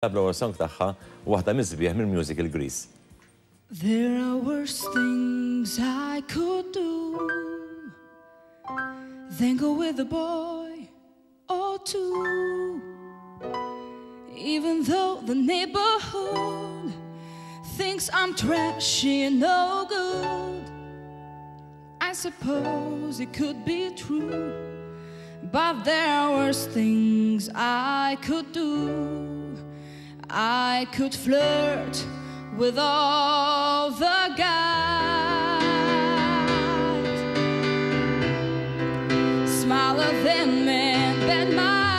L-ewwel song tagħha waħda miżbieħ mill-musical Grease. There are worse things I could do than go with a boy or two. Even though the neighborhood thinks I'm trashy and no good, I suppose it could be true, but there are worse things I could do. I could flirt with all the guys, smaller than men that might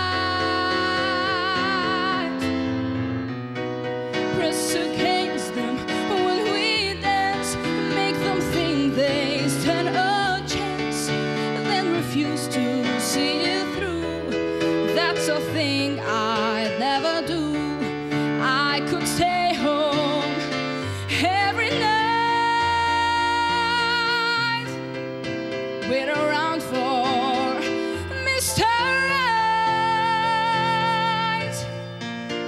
press against them when we dance, make them think they stand a chance, then refuse to see it through. That's a thing I'd never do. I could stay home every night, wait around for Mr. Right,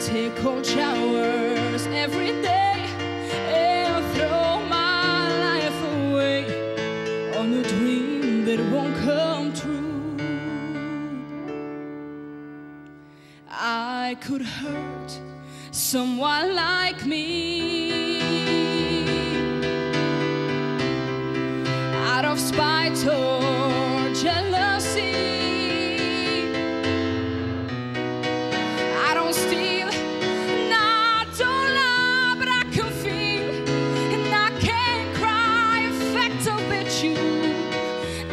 take cold showers every day, and throw my life away on a dream that won't come true. I could hurt someone like me out of spite or jealousy. I don't steal, and I don't lie, but I can feel, and I can't cry. In fact, I'll bet you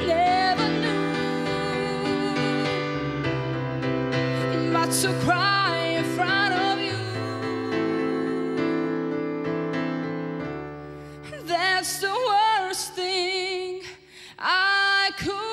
never knew, but to cry in front of you, that's the worst thing I could